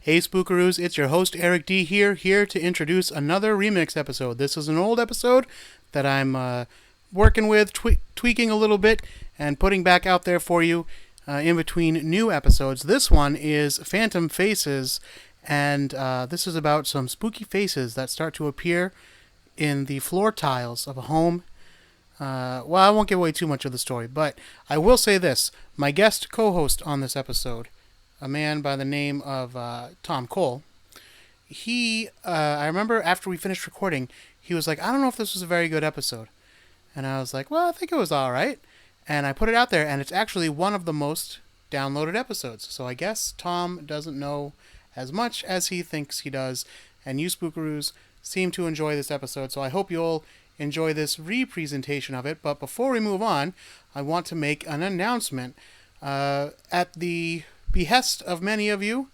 Hey Spookaroos, it's your host Eric D here to introduce another ReMix episode. This is an old episode that I'm working with, tweaking a little bit, and putting back out there for you in between new episodes. This one is Phantom Faces, and this is about some spooky faces that start to appear in the floor tiles of a home. Well, I won't give away too much of the story, but I will say this. My guest co-host on this episode, a man by the name of Tom Cole, I remember after we finished recording, he was like, I don't know if this was a very good episode. And I was like, well, I think it was all right. And I put it out there, and it's actually one of the most downloaded episodes. So I guess Tom doesn't know as much as he thinks he does, and you Spookaroos seem to enjoy this episode, so I hope you'll enjoy this re-presentation of it. But before we move on, I want to make an announcement. At the behest of many of you,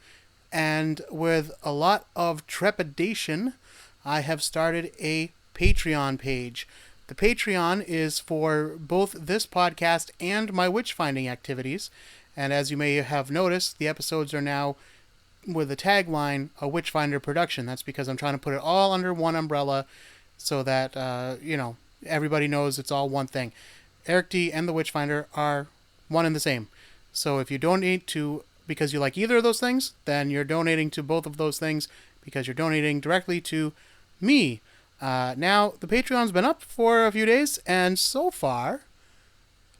and with a lot of trepidation, I have started a Patreon page. The Patreon is for both this podcast and my witch-finding activities, and as you may have noticed, the episodes are now with the tagline, a Witchfinder production. That's because I'm trying to put it all under one umbrella so that, everybody knows it's all one thing. Eric D and the Witchfinder are one and the same. So if you donate to because you like either of those things, then you're donating to both of those things because you're donating directly to me. Now, the Patreon's been up for a few days, and so far,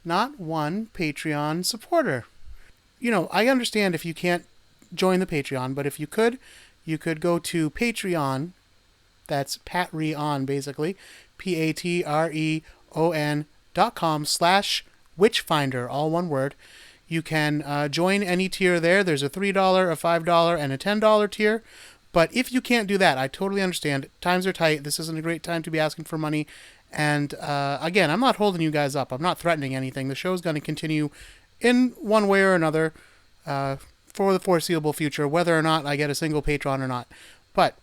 not one Patreon supporter. I understand if you can't join the Patreon, but if you could go to Patreon. That's Patreon, basically. patreon.com/witchfinder, all one word. You can join any tier there. There's a $3, a $5, and a $10 tier. But if you can't do that, I totally understand. Times are tight. This isn't a great time to be asking for money. And again, I'm not holding you guys up. I'm not threatening anything. The show's going to continue in one way or another for the foreseeable future, whether or not I get a single patron or not. But,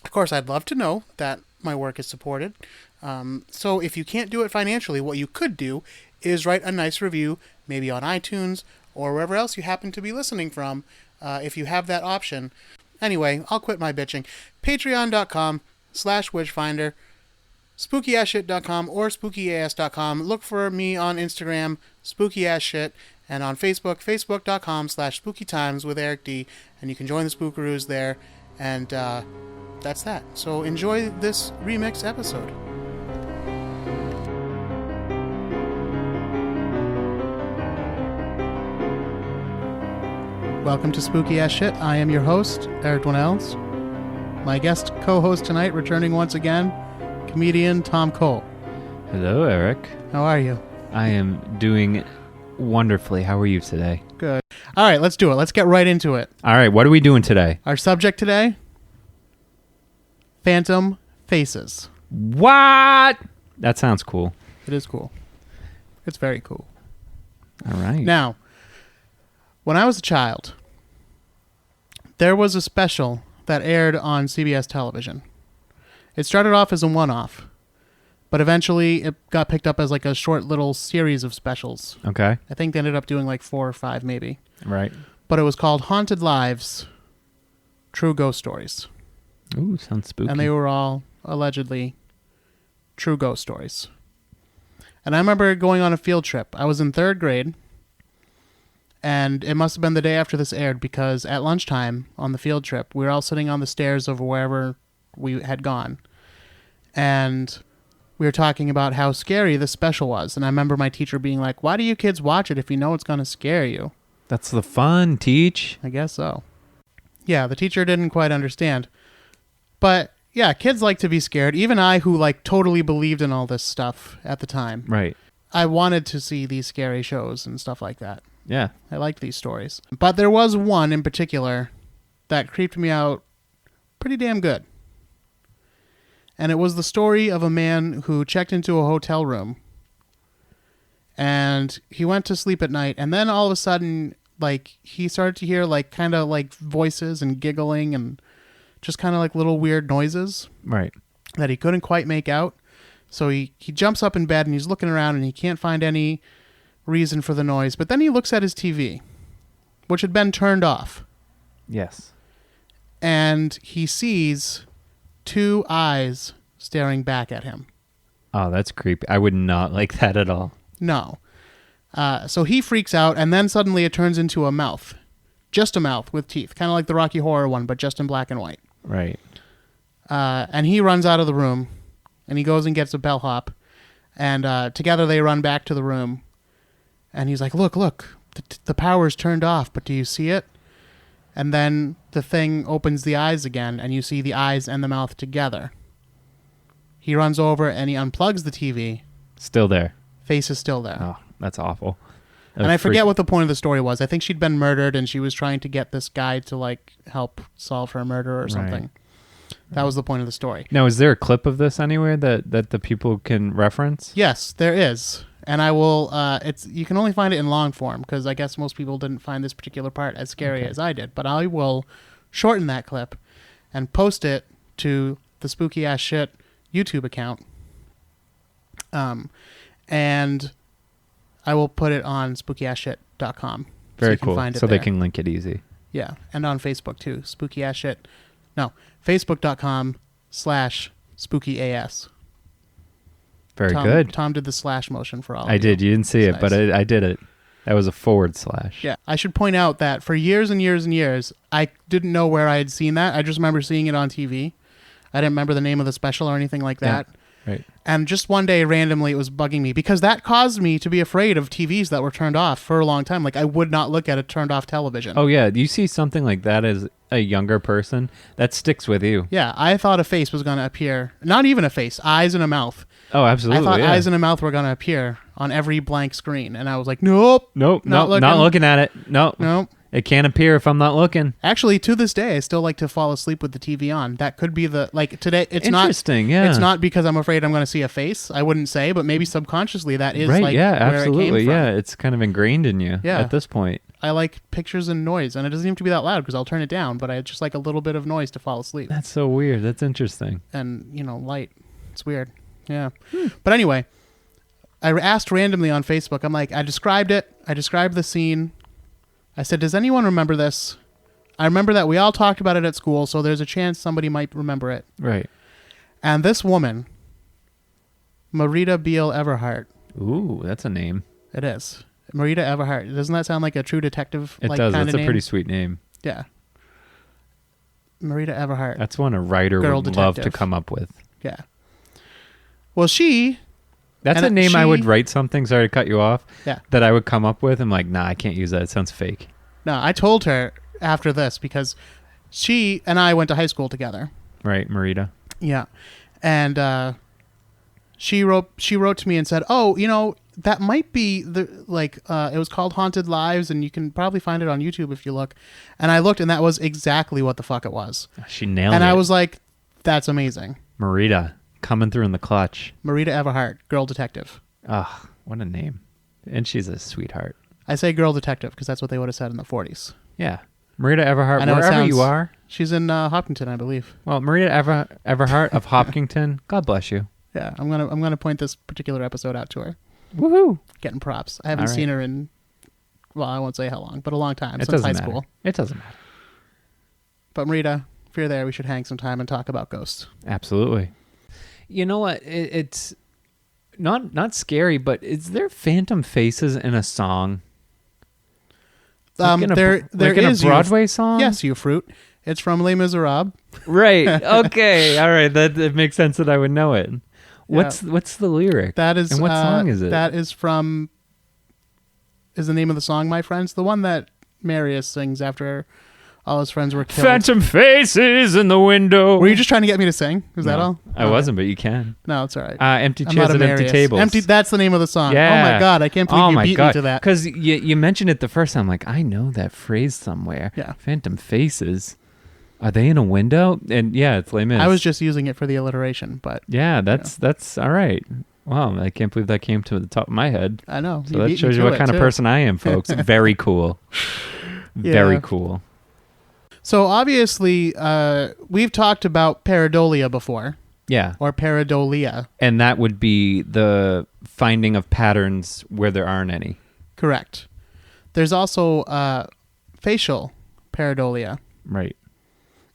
of course, I'd love to know that my work is supported. So if you can't do it financially, what you could do is write a nice review, maybe on iTunes or wherever else you happen to be listening from, if you have that option. Anyway, I'll quit my bitching. Patreon.com/witchfinder, spookyasshit.com or spookyas.com. Look for me on Instagram, spookyasshit, and on Facebook, facebook.com/spookytimes with Eric D. And you can join the Spookaroos there. And that's that. So enjoy this ReMix episode. Welcome to Spooky Ass Shit. I am your host, Eric Dwinells. My guest co-host tonight, returning once again, comedian Tom Cole. Hello, Eric. How are you? I am doing wonderfully. How are you today? Good. All right, let's do it. Let's get right into it. All right, what are we doing today? Our subject today, Phantom Faces. What? That sounds cool. It is cool. It's very cool. All right. Now, when I was a child, there was a special that aired on CBS television. It started off as a one-off, but eventually it got picked up as like a short little series of specials. Okay. I think they ended up doing like 4 or 5 maybe. Right. But it was called Haunted Lives, True Ghost Stories. Ooh, sounds spooky. And they were all allegedly true ghost stories. And I remember going on a field trip. I was in 3rd grade. And it must have been the day after this aired because at lunchtime on the field trip, we were all sitting on the stairs of wherever we had gone. And we were talking about how scary this special was. And I remember my teacher being like, why do you kids watch it if you know it's going to scare you? That's the fun, teach. I guess so. Yeah, the teacher didn't quite understand. But yeah, kids like to be scared. Even I, who like totally believed in all this stuff at the time. Right. I wanted to see these scary shows and stuff like that. Yeah. I liked these stories. But there was one in particular that creeped me out pretty damn good. And it was the story of a man who checked into a hotel room. And he went to sleep at night. And then all of a sudden, like, he started to hear, like, kind of like voices and giggling and just kind of like little weird noises. Right. That he couldn't quite make out. So he jumps up in bed and he's looking around and he can't find any reason for the noise. But then he looks at his TV, which had been turned off. Yes. and he sees 2 eyes staring back at him. Oh, that's creepy. I would not like that at all. No. So he freaks out, and then suddenly it turns into a mouth. Just a mouth with teeth. Kind of like the Rocky Horror one, but just in black and white. Right. And he runs out of the room, and he goes and gets a bellhop, and together they run back to the room, and he's like, look, the power's turned off, but do you see it? And then the thing opens the eyes again, and you see the eyes and the mouth together. He runs over, and he unplugs the TV. Still there. Face is still there. Oh, that's awful. And I forget what the point of the story was. I think she'd been murdered, and she was trying to get this guy to, like, help solve her murder or something. Right. That was the point of the story. Now, is there a clip of this anywhere that the people can reference? Yes, there is. And I will, you can only find it in long form, because I guess most people didn't find this particular part as scary as I did. But I will shorten that clip and post it to the Spooky Ass Shit YouTube account. And I will put it on spookyassshit.com. Very so cool. Find it so there. they can link it easy. Yeah, and on Facebook too. Spooky Ass Shit. No, facebook.com/spookyas. Very good. Tom did the slash motion for all of I you. did. You didn't see it, Nice. but I did it. That was a /. Yeah, I should point out that for years and years and years, I didn't know where I had seen that. I just remember seeing it on TV. I didn't remember the name of the special or anything like that. Yeah. Right. And just one day, randomly, it was bugging me because that caused me to be afraid of TVs that were turned off for a long time. Like, I would not look at a turned off television. Oh, yeah. You see something like that as a younger person, that sticks with you. Yeah, I thought a face was going to appear. Not even a face, eyes and a mouth. Oh, absolutely. I thought yeah. eyes and a mouth were going to appear on every blank screen. And I was like, nope. Not looking at it. Nope. It can't appear if I'm not looking. Actually, to this day, I still like to fall asleep with the TV on. That could be today. It's Interesting, not, yeah. It's not because I'm afraid I'm going to see a face. I wouldn't say, but maybe subconsciously that is right, like yeah, where absolutely, it came from. yeah. It's kind of ingrained in you at this point. I like pictures and noise, and it doesn't have to be that loud because I'll turn it down, but I just like a little bit of noise to fall asleep. That's so weird. That's interesting. And, light. It's weird. Yeah. But anyway, I asked randomly on Facebook. I'm like, I described it. I described the scene. I said, does anyone remember this? I remember that we all talked about it at school, so there's a chance somebody might remember it. Right. And this woman, Marita Beale Everhart. Ooh, that's a name. It is. Marita Everhart. Doesn't that sound like a True Detective It like does. kind That's of a name? pretty sweet name. Yeah. Marita Everhart. That's one a writer Girl would love to detective. come up with. Yeah. Well, she... That's and a name I would she- write something, sorry to cut you off, Yeah. that I would come up with. I'm like, nah, I can't use that. It sounds fake. No, I told her after this because she and I went to high school together. Right, Marita? Yeah. And she wrote to me and said, "Oh, that might be it was called Haunted Lives, and you can probably find it on YouTube if you look." And I looked, and that was exactly what the fuck it was. She nailed it. And I was like, "That's amazing." Marita, coming through in the clutch. Marita Everhart, girl detective. Ah, what a name. And she's a sweetheart. I say girl detective because that's what they would have said in the 40s. Yeah. Marita Everhart, I know it wherever sounds- you are. She's in Hopkinton, I believe. Well, Marita Everhart of Hopkinton, God bless you. Yeah, I'm gonna point this particular episode out to her. Woohoo. Getting props. I haven't All right. seen her in, well, I won't say how long, but a long time It since doesn't high matter. school. It doesn't matter. But Marita, if you're there, we should hang some time and talk about ghosts. Absolutely. You know what? It's not scary, but is there phantom faces in a song? Like in a, There in a is Broadway song? Yes, you fruit. It's from Les Miserables. Right. Okay. All right. That makes sense that I would know it. What's the lyric? That is. And what song is it? That is from. Is the name of the song, my friends? The one that Marius sings after all his friends were killed. Phantom faces in the window. Were you just trying to get me to sing? Is that No, all? I Okay. wasn't, but you can. No, it's all right. Empty I'm chairs not a and empty Marius. tables. That's the name of the song. Yeah. Oh my god, I can't believe you beat me to that. Because you mentioned it the first time. Like, I know that phrase somewhere. Yeah. Phantom faces. Are they in a window? And yeah, it's Les Mis. I was just using it for the alliteration, but Yeah, that's all right. Wow, I can't believe that came to the top of my head. I know. So that shows you what kind of person I am, folks. Very cool. Very Yeah. cool. So obviously, we've talked about Pareidolia before, Yeah. or Pareidolia. And that would be the finding of patterns where there aren't any. Correct. There's also facial pareidolia. Right.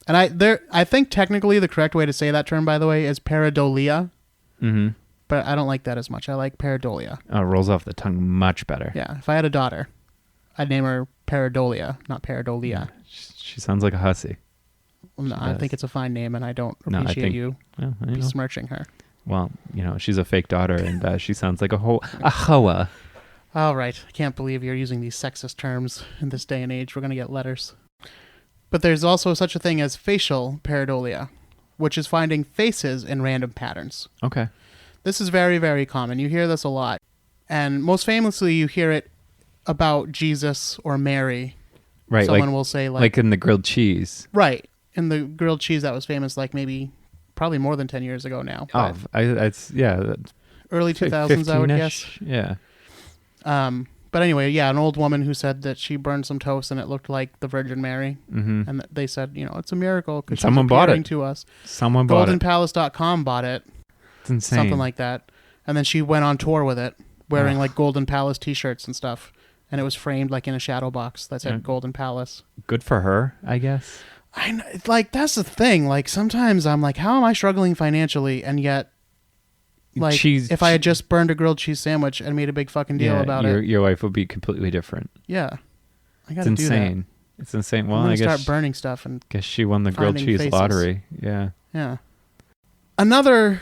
And I think technically the correct way to say that term, by the way, is Pareidolia. Mm-hmm. But I don't like that as much. I like Pareidolia. Oh, it rolls off the tongue much better. Yeah. If I had a daughter, I'd name her Pareidolia, not Pareidolia. She sounds like a hussy. No, I think it's a fine name, and I don't appreciate you besmirching her. Well, she's a fake daughter, and she sounds like a hoa. All right. I can't believe you're using these sexist terms in this day and age. We're going to get letters. But there's also such a thing as facial pareidolia, which is finding faces in random patterns. Okay. This is very, very common. You hear this a lot. And most famously, you hear it about Jesus or Mary. Right. Someone will say like in the grilled cheese. Right. In the grilled cheese that was famous probably more than 10 years ago now. Oh, early 2000s, I would guess. Yeah. But anyway, yeah, an old woman who said that she burned some toast and it looked like the Virgin Mary. Mm-hmm. And they said, it's a miracle because someone bought it to us. Someone bought it. GoldenPalace.com bought it. It's insane. Something like that. And then she went on tour with it, wearing like Golden Palace t-shirts and stuff. And it was framed like in a shadow box that said Golden Palace. Good for her, I guess. That's the thing. Like, sometimes I'm like, how am I struggling financially? And yet, like, if I had just burned a grilled cheese sandwich and made a big fucking deal about it. Your life would be completely different. Yeah. I gotta do that. It's insane. Well, I'm gonna I guess start burning stuff and guess she won the grilled cheese lottery. Yeah. Yeah. Another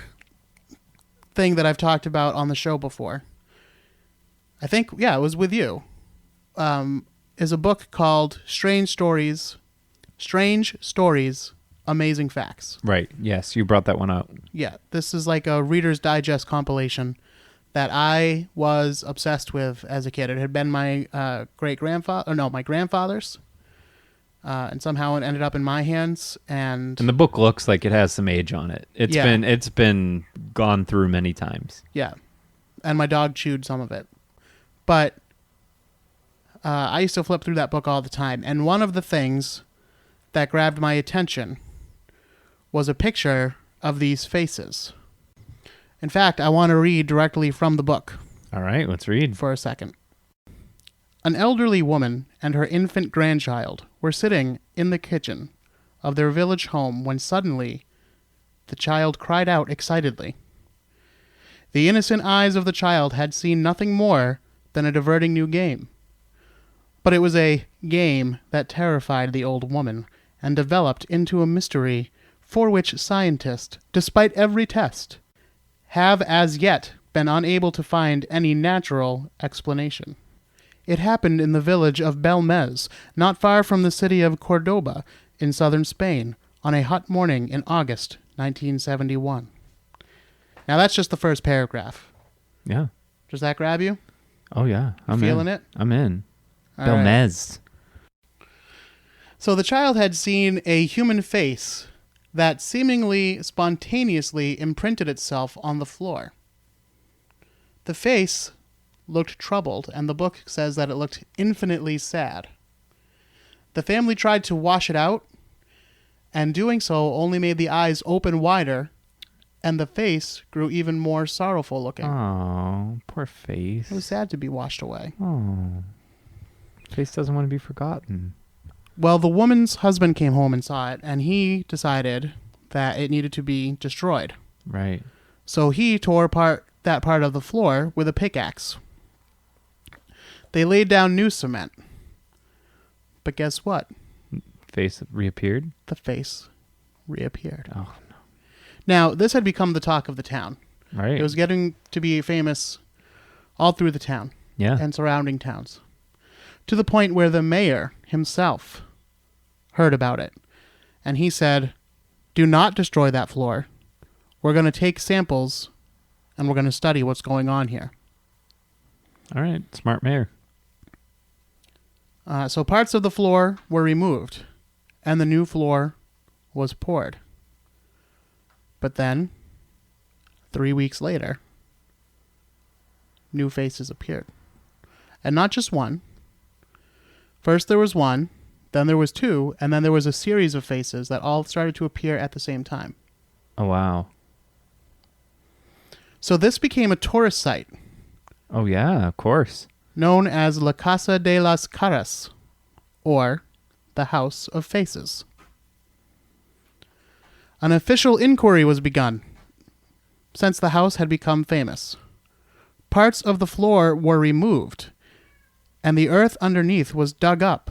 thing that I've talked about on the show before, I think, it was with you, is a book called Strange Stories, Amazing Facts. Right. Yes, you brought that one up. Yeah. This is like a Reader's Digest compilation that I was obsessed with as a kid. It had been my my grandfather's. And somehow it ended up in my hands. And the book looks like it has some age on it. It's been gone through many times. Yeah. And my dog chewed some of it. But I used to flip through that book all the time. And one of the things that grabbed my attention was a picture of these faces. In fact, I want to read directly from the book. All right, let's read. For a second. An elderly woman and her infant grandchild were sitting in the kitchen of their village home when suddenly the child cried out excitedly. The innocent eyes of the child had seen nothing more than a diverting new game. But it was a game that terrified the old woman and developed into a mystery for which scientists, despite every test, have as yet been unable to find any natural explanation. It happened in the village of Belmez, not far from the city of Cordoba in southern Spain, on a hot morning in August 1971. Now that's just the first paragraph. Yeah. Does that grab you? Oh yeah, I'm feeling in. it. I'm in. All Belmez. Right. So the child had seen a human face that seemingly spontaneously imprinted itself on the floor. The face looked troubled, and the book says that it looked infinitely sad. The family tried to wash it out, and doing so only made the eyes open wider, and the face grew even more sorrowful looking. Oh, poor face. It was sad to be washed away. Oh. Face doesn't want to be forgotten. Well, the woman's husband came home and saw it, and he decided that it needed to be destroyed. Right. So he tore apart that part of the floor with a pickaxe. They laid down new cement. But guess what? Face reappeared? The face reappeared. Oh, no. Now, this had become the talk of the town. Right. It was getting to be famous all through the town. Yeah. And surrounding towns. To the point where the mayor himself heard about it. And he said, do not destroy that floor. We're going to take samples and we're going to study what's going on here. All right. Smart mayor. So parts of the floor were removed and the new floor was poured. But then, 3 weeks later, new faces appeared. And not just one. First there was one, then there was two, and then there was a series of faces that all started to appear at the same time. Oh, wow. So this became a tourist site. Oh, yeah, of course. Known as La Casa de las Caras, or the House of Faces. An official inquiry was begun, since the house had become famous. Parts of the floor were removed, and the earth underneath was dug up.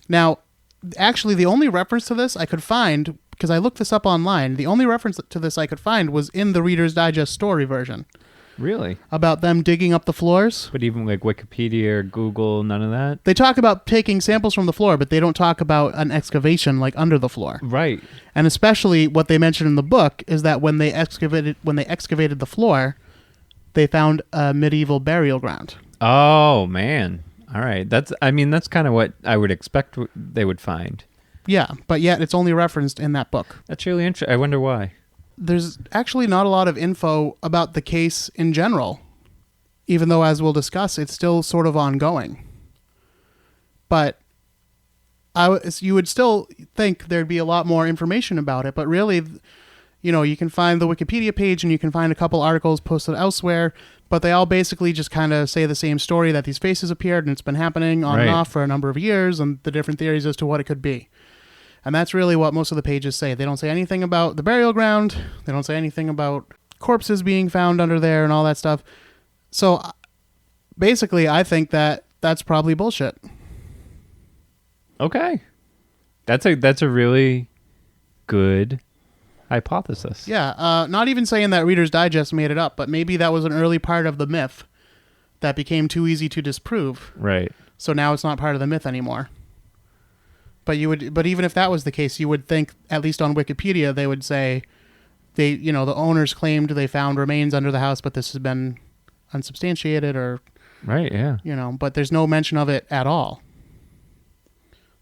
Now, actually, the only reference to this I could find, because I looked this up online, the only reference to this I could find was in the Reader's Digest story version. Really? About them digging up the floors. But even like Wikipedia or Google, none of that? They talk about taking samples from the floor, but they don't talk about an excavation like under the floor. Right. And especially what they mention in the book is that when they excavated the floor, they found a medieval burial ground. Oh, man. All right. That's kind of what I would expect they would find. Yeah, but yet it's only referenced in that book. That's really interesting. I wonder why. There's actually not a lot of info about the case in general, even though, as we'll discuss, it's still sort of ongoing. But you would still think there'd be a lot more information about it, but really, you can find the Wikipedia page and you can find a couple articles posted elsewhere, but they all basically just kind of say the same story, that these faces appeared and it's been happening on and off for a number of years, and the different theories as to what it could be. And that's really what most of the pages say. They don't say anything about the burial ground. They don't say anything about corpses being found under there and all that stuff. So basically, I think that that's probably bullshit. Okay. That's a really good hypothesis. Yeah. Not even saying that Reader's Digest made it up, but maybe that was an early part of the myth that became too easy to disprove. Right. So now it's not part of the myth anymore. But even if that was the case, you would think, at least on Wikipedia, they would say the owners claimed they found remains under the house, but this has been unsubstantiated, or right, yeah. But there's no mention of it at all.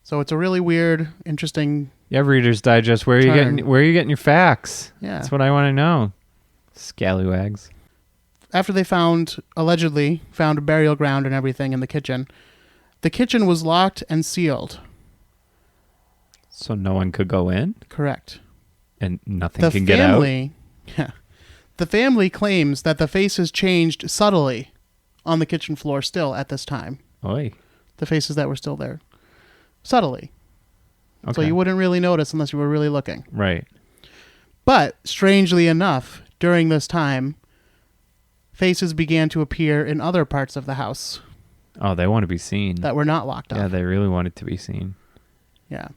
So it's a really weird, interesting. Yeah, Reader's Digest. Where are you getting your facts? Yeah, that's what I want to know. Scallywags. After they allegedly found a burial ground and everything in the kitchen was locked and sealed. So no one could go in? Correct. And nothing can get out? Yeah. The family claims that the faces changed subtly on the kitchen floor still at this time. Oy. The faces that were still there. Subtly. Okay. So you wouldn't really notice unless you were really looking. Right. But, strangely enough, during this time, faces began to appear in other parts of the house. Oh, they want to be seen. That were not locked up. Yeah, they really want it to be seen. Yeah.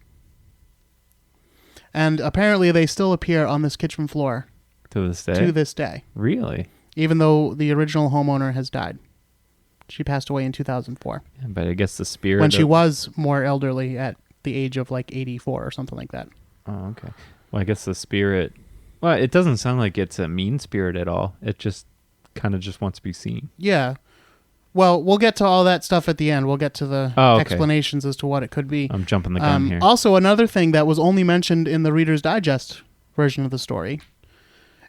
And apparently they still appear on this kitchen floor. To this day? To this day. Really? Even though the original homeowner has died. She passed away in 2004. Yeah, but I guess the spirit... When she was more elderly at the age of like 84 or something like that. Oh, okay. Well, I guess the spirit... Well, it doesn't sound like it's a mean spirit at all. It just kind of just wants to be seen. Yeah. Well, we'll get to all that stuff at the end. We'll get to the explanations as to what it could be. I'm jumping the gun here. Also, another thing that was only mentioned in the Reader's Digest version of the story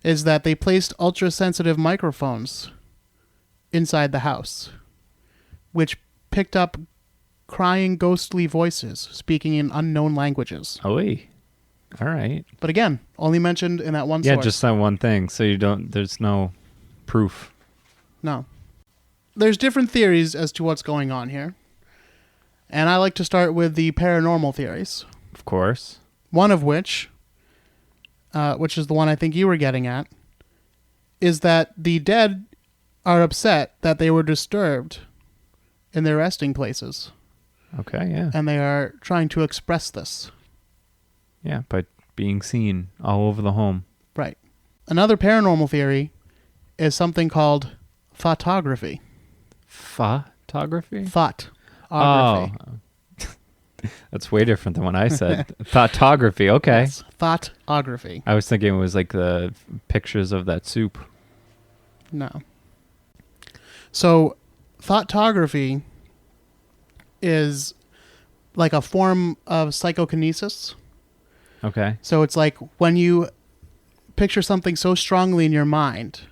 is that they placed ultra-sensitive microphones inside the house, which picked up crying ghostly voices speaking in unknown languages. Oh, all right. But again, only mentioned in that one source. Yeah, just that one thing. So there's no proof. No. There's different theories as to what's going on here. And I like to start with the paranormal theories. Of course. One of which is the one I think you were getting at, is that the dead are upset that they were disturbed in their resting places. Okay, yeah. And they are trying to express this. Yeah, by being seen all over the home. Right. Another paranormal theory is something called photography. Photography? Photography. Oh. That's way different than what I said. Photography, okay. Yes, photography. I was thinking it was like the pictures of that soup. No. So, photography is like a form of psychokinesis. Okay. So it's like when you picture something so strongly in your mind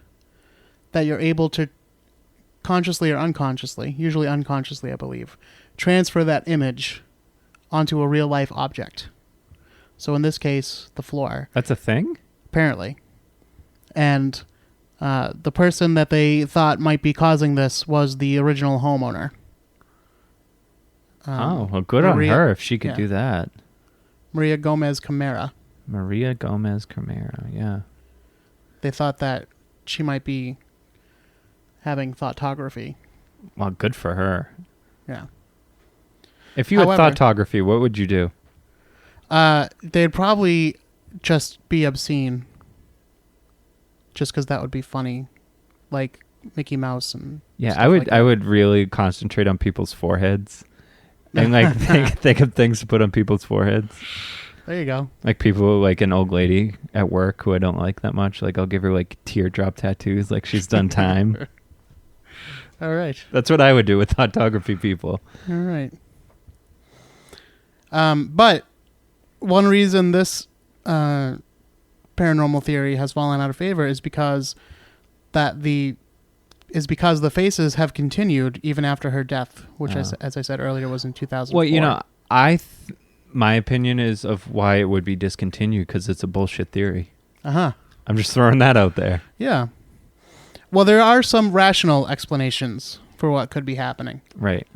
that you're able to consciously or unconsciously, usually unconsciously, I believe, transfer that image onto a real life object. So in this case, the floor. That's a thing? Apparently. And the person that they thought might be causing this was the original homeowner. Well, good Maria, on her if she could do that. Maria Gomez Camara. Maria Gomez Camara. Yeah. They thought that she might be having thoughtography. Well, good for her. Yeah. If you However, had thoughtography, what would you do? They'd probably just be obscene. Just because that would be funny. Like Mickey Mouse and Yeah, stuff I would. like I that. would really concentrate on people's foreheads, and like think of things to put on people's foreheads. There you go. Like people, like an old lady at work who I don't like that much. Like I'll give her like teardrop tattoos, like she's done time. All right. That's what I would do with thoughtography people. All right. But one reason this paranormal theory has fallen out of favor is because the faces have continued even after her death, which, as I said earlier, was in 2004. Well, you know, my opinion is of why it would be discontinued because it's a bullshit theory. Uh-huh. I'm just throwing that out there. Yeah. Well, there are some rational explanations for what could be happening. Right.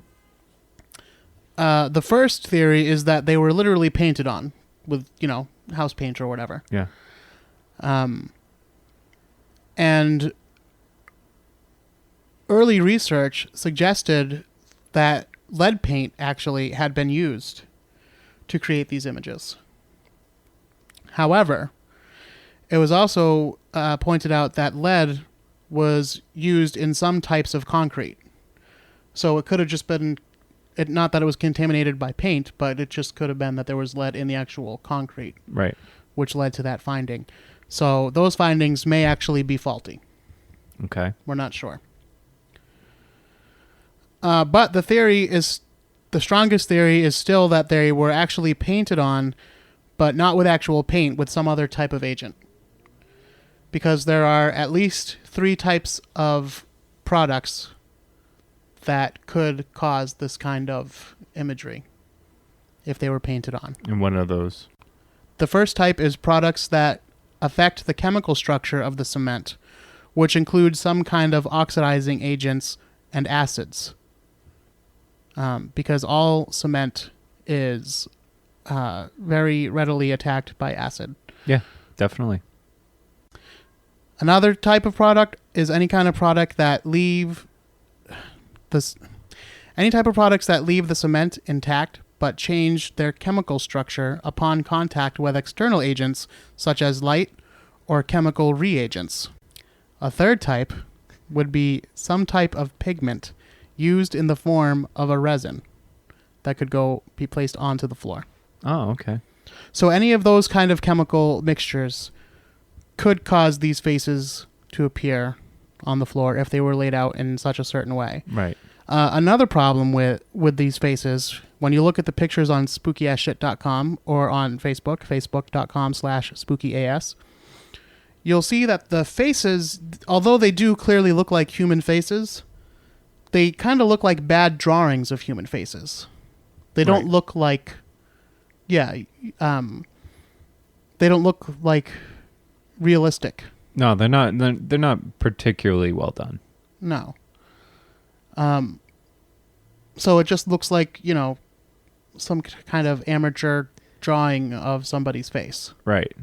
The first theory is that they were literally painted on with, house paint or whatever. Yeah. And early research suggested that lead paint actually had been used to create these images. However, it was also pointed out that lead was used in some types of concrete. So it could have just been, not that it was contaminated by paint, but it just could have been that there was lead in the actual concrete. Right. Which led to that finding. So those findings may actually be faulty. Okay. We're not sure. But the strongest theory is still that they were actually painted on, but not with actual paint, with some other type of agent. Because there are at least 3 types of products that could cause this kind of imagery if they were painted on. And what are those? The first type is products that affect the chemical structure of the cement, which includes some kind of oxidizing agents and acids. Because all cement is very readily attacked by acid. Yeah, definitely. Another type of product is any kind of product that leave the cement intact but change their chemical structure upon contact with external agents such as light or chemical reagents. A third type would be some type of pigment used in the form of a resin that could be placed onto the floor. Oh, okay. So any of those kind of chemical mixtures could cause these faces to appear on the floor if they were laid out in such a certain way. Right. Another problem with these faces, when you look at the pictures on spookyasshit.com or on Facebook, facebook.com/spookyas, you'll see that the faces, although they do clearly look like human faces, they kind of look like bad drawings of human faces. They don't look like, they don't look like realistic. No, they're not. They're not particularly well done. No. So it just looks like, some kind of amateur drawing of somebody's face. Right.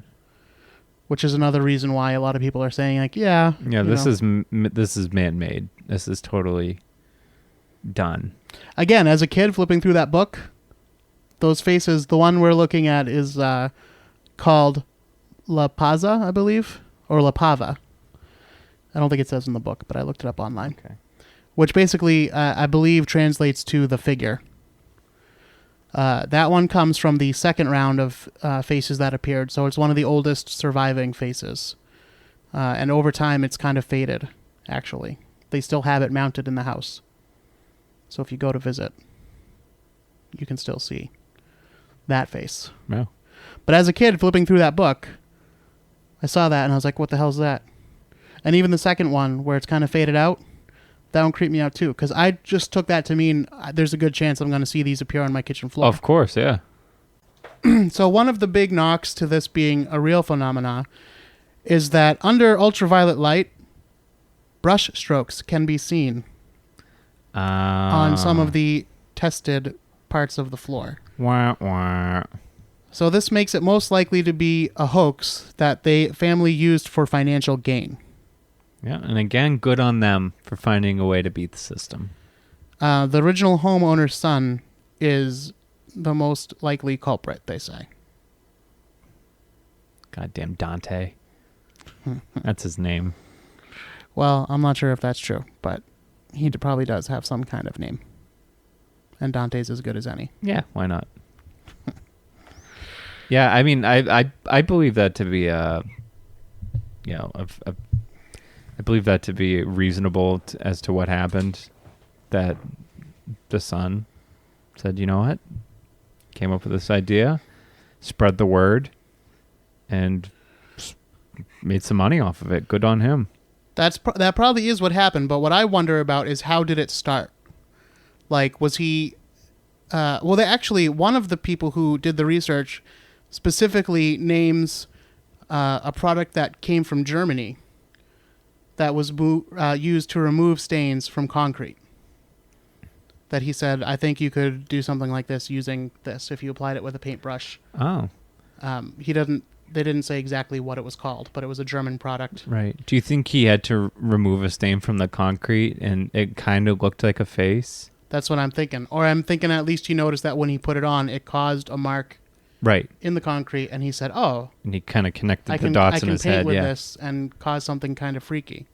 Which is another reason why a lot of people are saying, like, yeah. Yeah, this is man-made. This is totally done. Again, as a kid flipping through that book, those faces, the one we're looking at is called La Paza, I believe, or La Pava. I don't think it says in the book, but I looked it up online. Okay. Which basically, I believe, translates to the figure. That one comes from the second round of faces that appeared, so it's one of the oldest surviving faces. And over time, it's kind of faded, actually. They still have it mounted in the house. So if you go to visit, you can still see that face. No. But as a kid, flipping through that book, I saw that, and I was like, what the hell's that? And even the second one, where it's kind of faded out, that one creeped me out too, because I just took that to mean there's a good chance I'm going to see these appear on my kitchen floor. Of course, yeah. So one of the big knocks to this being a real phenomena is that under ultraviolet light, brush strokes can be seen on some of the tested parts of the floor. Wah, wah. So this makes it most likely to be a hoax that the family used for financial gain. Yeah, and again, good on them for finding a way to beat the system. The original homeowner's son is the most likely culprit, they say. Goddamn Dante. That's his name. Well, I'm not sure if that's true, but he probably does have some kind of name. And Dante's as good as any. Yeah, why not? Yeah, I mean, I believe that to be I believe that to be reasonable as to what happened. That the son said, you know what, came up with this idea, spread the word, and made some money off of it. Good on him. That probably is what happened, but what I wonder about is how did it start? Like, was he... one of the people who did the research specifically names a product that came from Germany that was used to remove stains from concrete. That he said, I think you could do something like this using this if you applied it with a paintbrush. Oh. They didn't say exactly what it was called, but it was a German product. Right. Do you think he had to remove a stain from the concrete and it kind of looked like a face? That's what I'm thinking. Or I'm thinking at least he noticed that when he put it on, it caused a mark right in the concrete, and he said, oh. And he kind of connected the dots in his head. I can paint with this and cause something kind of freaky.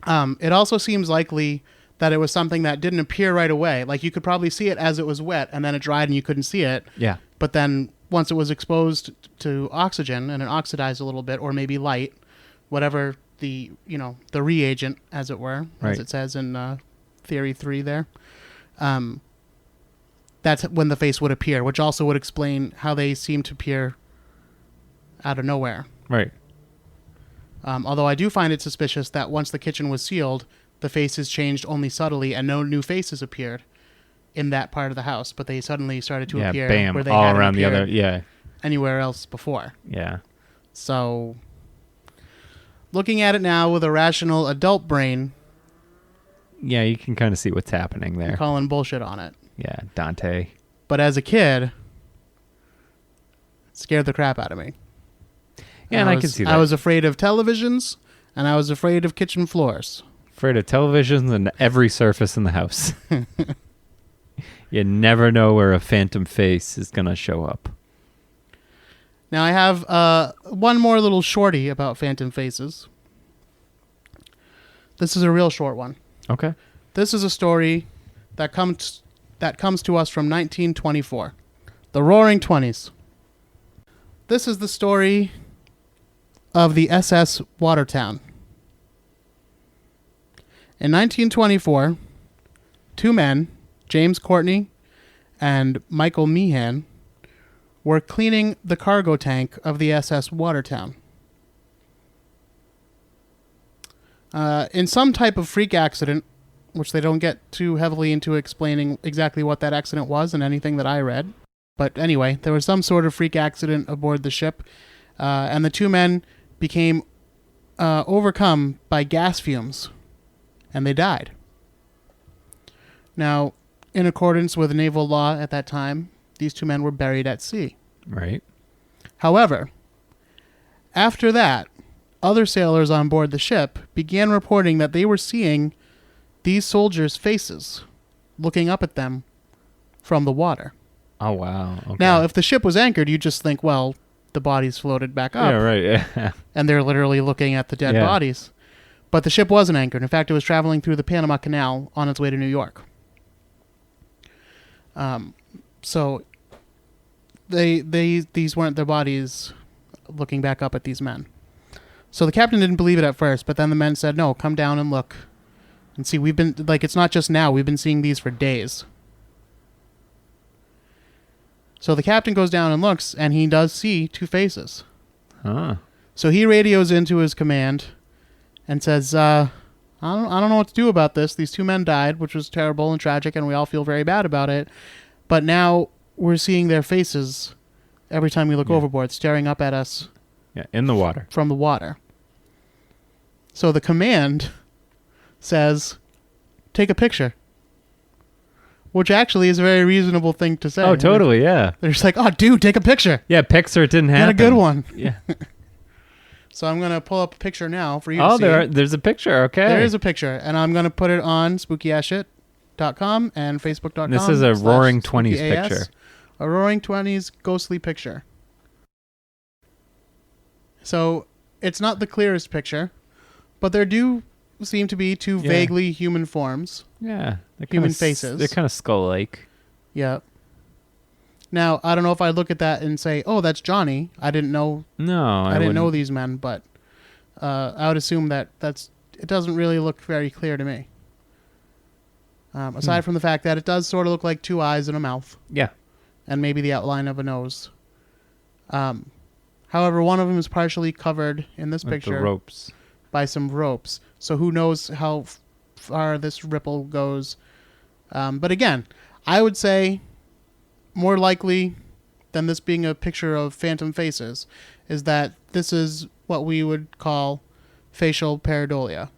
It also seems likely that it was something that didn't appear right away. Like, you could probably see it as it was wet, and then it dried and you couldn't see it. Yeah. But then once it was exposed to oxygen and it oxidized a little bit, or maybe light, whatever the reagent, as it were, right. as it says in Theory 3 there, that's when the face would appear, which also would explain how they seem to appear out of nowhere. Right. Although I do find it suspicious that once the kitchen was sealed, the faces changed only subtly and no new faces appeared in that part of the house, but they suddenly started to appear bam, where they all hadn't around the appeared other, anywhere else before. Yeah. So, looking at it now with a rational adult brain, yeah, you can kind of see what's happening there. I'm calling bullshit on it. Yeah, Dante. But as a kid, it scared the crap out of me. Yeah, and I can see that. I was afraid of televisions, and I was afraid of kitchen floors. Afraid of televisions and every surface in the house. You never know where a phantom face is going to show up. Now, I have one more little shorty about phantom faces. This is a real short one. Okay. This is a story that comes to us from 1924, the Roaring Twenties. This is the story of the SS Watertown. In 1924, two men, James Courtney and Michael Meehan, were cleaning the cargo tank of the SS Watertown. In some type of freak accident, which they don't get too heavily into explaining exactly what that accident was in anything that I read. But anyway, there was some sort of freak accident aboard the ship, and the two men became overcome by gas fumes, and they died. Now, in accordance with naval law at that time, these two men were buried at sea. Right. However, after that, other sailors on board the ship began reporting that they were seeing these soldiers' faces looking up at them from the water. Oh, wow. Okay. Now, if the ship was anchored, you just think, well, the bodies floated back up. Yeah, right. Yeah. And they're literally looking at the dead bodies. But the ship wasn't anchored. In fact, it was traveling through the Panama Canal on its way to New York. So these weren't their bodies looking back up at these men. So the captain didn't believe it at first, but then the men said, no, come down and look. And see, we've been, like, it's not just now, we've been seeing these for days. So the captain goes down and looks, and he does see two faces. Huh. So he radios into his command and says, I don't know what to do about this. These two men died, which was terrible and tragic, and we all feel very bad about it. But now we're seeing their faces every time we look overboard, staring up at us. Yeah, in the water. From the water. So the command says, take a picture. which actually is a very reasonable thing to say. Oh, totally, yeah. They're just like, oh, dude, take a picture. Yeah, picture, it didn't happen. Get a good one. Yeah. So I'm going to pull up a picture now for you to see. There's a picture, okay. There is a picture, and I'm going to put it on spookyasshit.com and facebook.com. This is a Roaring 20s picture. A Roaring 20s ghostly picture. So it's not the clearest picture, but there do seem to be two vaguely human forms. Yeah. Human faces. They're kind of skull-like. Yeah. Now, I don't know if I look at that and say, oh, that's Johnny. I didn't know. No, I didn't know these men, but I would assume that it doesn't really look very clear to me. Aside from the fact that it does sort of look like two eyes and a mouth. Yeah. And maybe the outline of a nose. However, one of them is partially covered in this picture the ropes. By some ropes. So who knows how far this ripple goes. But again, I would say more likely than this being a picture of phantom faces is that this is what we would call facial pareidolia.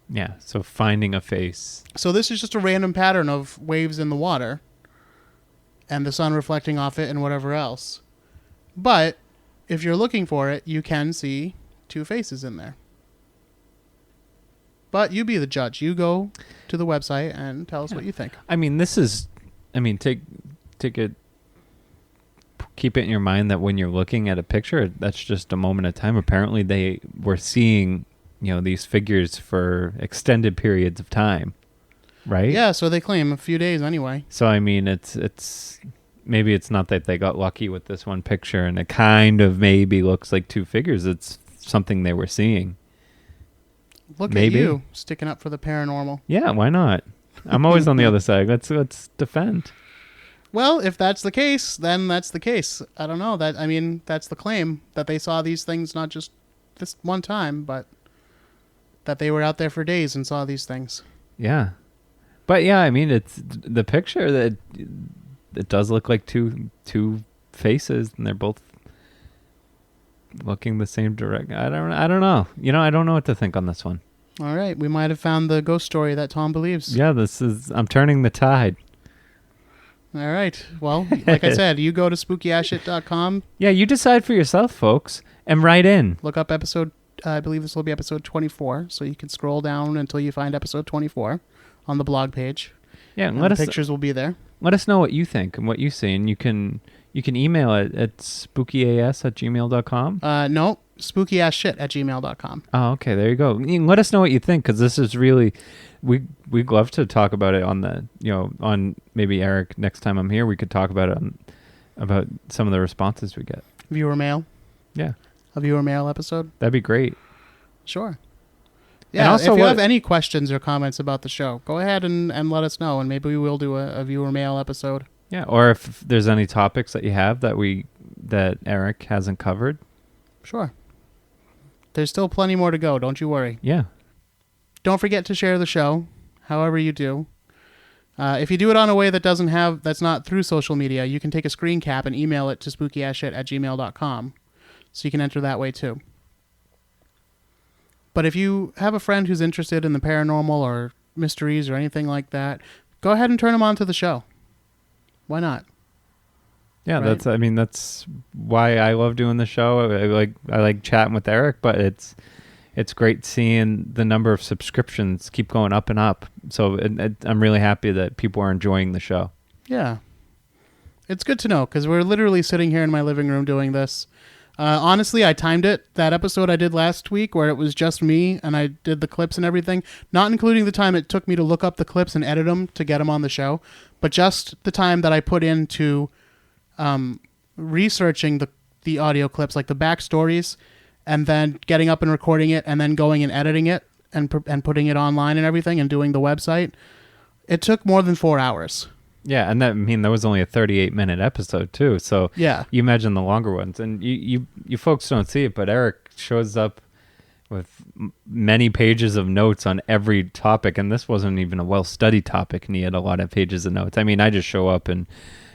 Yeah, so finding a face. So this is just a random pattern of waves in the water and the sun reflecting off it and whatever else. But if you're looking for it, you can see two faces in there. But you be the judge. You go to the website and tell us what you think. I mean, take it, keep it in your mind that when you're looking at a picture, that's just a moment of time. Apparently they were seeing, these figures for extended periods of time, right? Yeah, so they claim a few days anyway. So, I mean, it's maybe it's not that they got lucky with this one picture and it kind of maybe looks like two figures. It's something they were seeing. Look at you sticking up for the paranormal. Yeah, why not? I'm always on the other side. Let's defend. Well, if that's the case, then that's the case. I don't know. That's the claim, that they saw these things not just this one time, but that they were out there for days and saw these things. Yeah. But yeah, I mean, it's the picture that it does look like two faces, and they're both looking the same direction. I don't know. I don't know what to think on this one. All right, we might have found the ghost story that Tom believes. Yeah, I'm turning the tide. All right. Well, like I said, you go to spookyashit.com. Yeah, you decide for yourself, folks, and write in. Look up I believe this will be episode 24, so you can scroll down until you find episode 24 on the blog page. Yeah, and the pictures will be there. Let us know what you think and what you see, and you can email it at spookyas@gmail.com. No, spookyasshit@gmail.com. Oh, okay, there you go. You can let us know what you think, because this is really, we'd love to talk about it on on maybe Eric, next time I'm here, we could talk about it about some of the responses we get. Viewer mail? Yeah. A viewer mail episode? That'd be great. Sure. Yeah, and also if you have any questions or comments about the show, go ahead and let us know, and maybe we will do a viewer mail episode. Yeah, or if there's any topics that you have that Eric hasn't covered. Sure. There's still plenty more to go, don't you worry. Yeah. Don't forget to share the show, however you do. If you do it on a way that's not through social media, you can take a screen cap and email it to spookyashit@gmail.com. So you can enter that way too. But if you have a friend who's interested in the paranormal or mysteries or anything like that, go ahead and turn them on to the show. Why not? Yeah, right? That's why I love doing the show. I like chatting with Eric, but it's great seeing the number of subscriptions keep going up and up. So I'm really happy that people are enjoying the show. Yeah. It's good to know, because we're literally sitting here in my living room doing this. Honestly, I timed it. That episode I did last week where it was just me and I did the clips and everything, not including the time it took me to look up the clips and edit them to get them on the show, but just the time that I put into researching the audio clips, like the backstories, and then getting up and recording it and then going and editing it and putting it online and everything and doing the website. It took more than 4 hours. Yeah, and that was only a 38-minute episode too. So yeah, you imagine the longer ones, and you folks don't see it, but Eric shows up with many pages of notes on every topic, and this wasn't even a well-studied topic, and he had a lot of pages of notes. I mean, I just show up and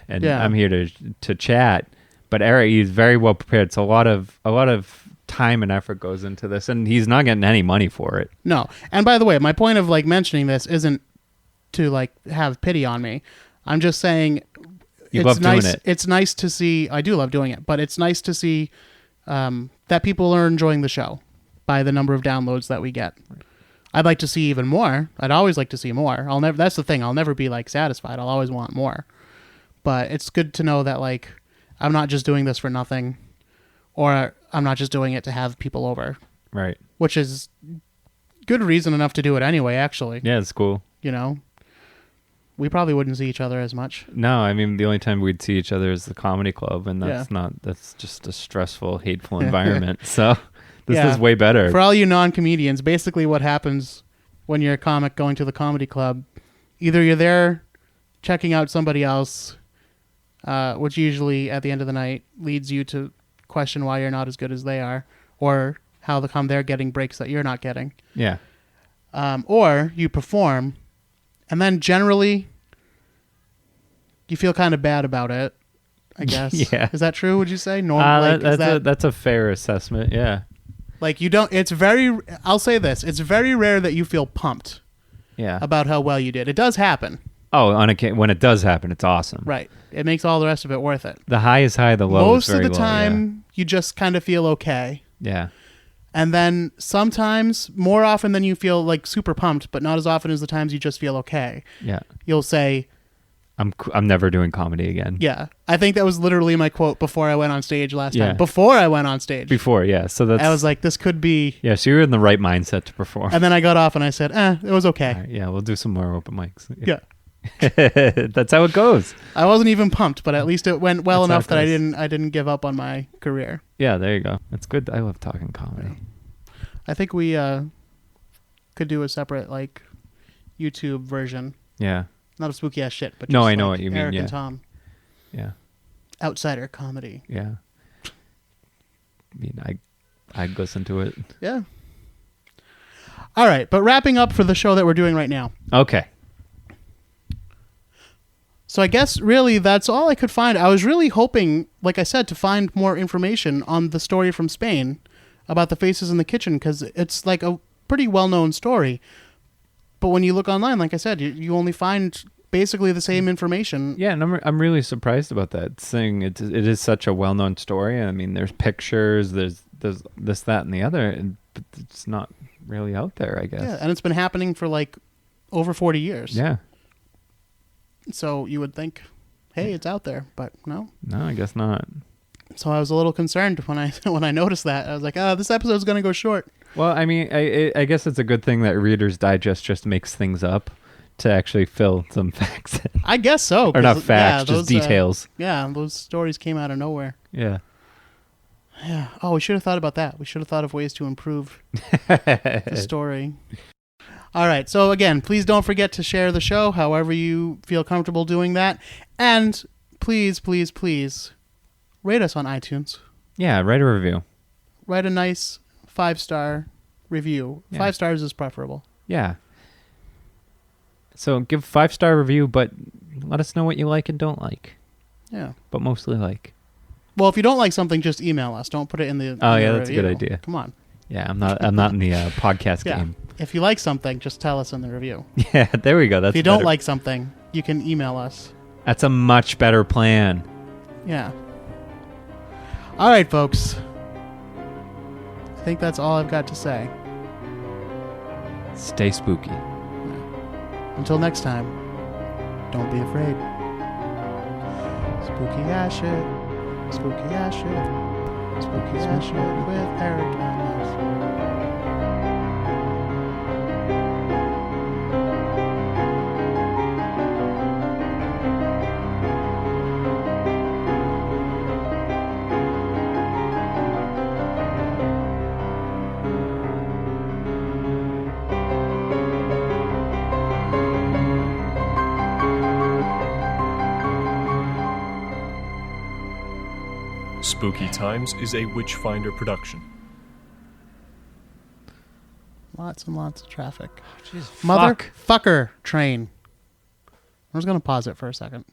yeah. I'm here to chat, but Eric, he's very well prepared. So a lot of time and effort goes into this, and he's not getting any money for it. No, and by the way, my point of mentioning this isn't to have pity on me. I'm just saying You it's love nice. doing it. It's nice to see. I do love doing it, but it's nice to see that people are enjoying the show by the number of downloads that we get. I'd like to see even more. I'd always like to see more. I'll never. That's the thing. I'll never be like satisfied. I'll always want more. But it's good to know that like I'm not just doing this for nothing, or I'm not just doing it to have people over. Right. Which is good reason enough to do it anyway. Actually. Yeah, it's cool. You know, we probably wouldn't see each other as much. No, I mean the only time we'd see each other is the comedy club, and that's just a stressful, hateful environment. So this is way better. For all you non-comedians, basically what happens when you're a comic going to the comedy club, either you're there checking out somebody else, which usually at the end of the night leads you to question why you're not as good as they are, or how come they're getting breaks that you're not getting. Yeah. Or you perform, and then generally you feel kind of bad about it, I guess. Yeah. Is that true, would you say? That's a fair assessment, yeah. Like, you don't... I'll say this. It's very rare that you feel pumped about how well you did. It does happen. Oh, when it does happen, it's awesome. Right. It makes all the rest of it worth it. The high is high, the low is very low. Most of the time, you just kind of feel okay. Yeah. And then sometimes, more often than you feel like super pumped, but not as often as the times you just feel okay. Yeah. You'll say... I'm never doing comedy again. Yeah. I think that was literally my quote before I went on stage last Yeah. time. Before I went on stage. Before, yeah. So that's... I was like, this could be... Yeah, so you're in the right mindset to perform. And then I got off and I said, it was okay. Right, yeah, we'll do some more open mics. Yeah. That's how it goes. I wasn't even pumped, but at least it went well That's enough how that it goes. I didn't give up on my career. Yeah, there you go. That's good. I love talking comedy. I think we could do a separate like YouTube version. Yeah. Not of spooky ass shit, but just No, I know like what you mean. Eric Yeah. and Tom. Yeah. Outsider comedy. Yeah. I mean, I'd listen to it. Yeah. All right, but wrapping up for the show that we're doing right now. Okay. So I guess really that's all I could find. I was really hoping, like I said, to find more information on the story from Spain about the faces in the kitchen, because it's like a pretty well-known story. But when you look online, like I said, you only find basically the same information. Yeah, and I'm really surprised about that thing. It is such a well-known story. I mean, there's pictures, there's this, that, and the other, but it's not really out there, I guess. Yeah, and it's been happening for like over 40 years. Yeah. So you would think, hey, it's out there, but no. No, I guess not. So I was a little concerned when I noticed that. I was like, this episode's going to go short. Well, I mean, I guess it's a good thing that Reader's Digest just makes things up to actually fill some facts in. I guess so. Or not facts, just details. Those stories came out of nowhere. Yeah. Yeah. Oh, we should have thought about that. We should have thought of ways to improve the story. All right. So again, please don't forget to share the show however you feel comfortable doing that. And please, please, please rate us on iTunes. Yeah, write a review. Write a nice 5-star review. Yeah. 5 stars is preferable. Yeah. So give 5-star review, but let us know what you like and don't like. Yeah. But mostly like. Well, if you don't like something, just email us. Don't put it in the Oh, yeah, the that's a review. good idea. Come on. Yeah, I'm not in the podcast Yeah. game. If you like something, just tell us in the review. Yeah, there we go. That's if you don't better. like something, you can email us. That's a much better plan. Yeah. All right, folks. I think that's all I've got to say. Stay spooky. Until next time, don't be afraid. Spooky ass shit. Spooky ass shit. Spooky ass shit with Eric and us. Spooky Times is a Witchfinder production. Lots and lots of traffic. Jeez, Motherfucker train. I was going to pause it for a second.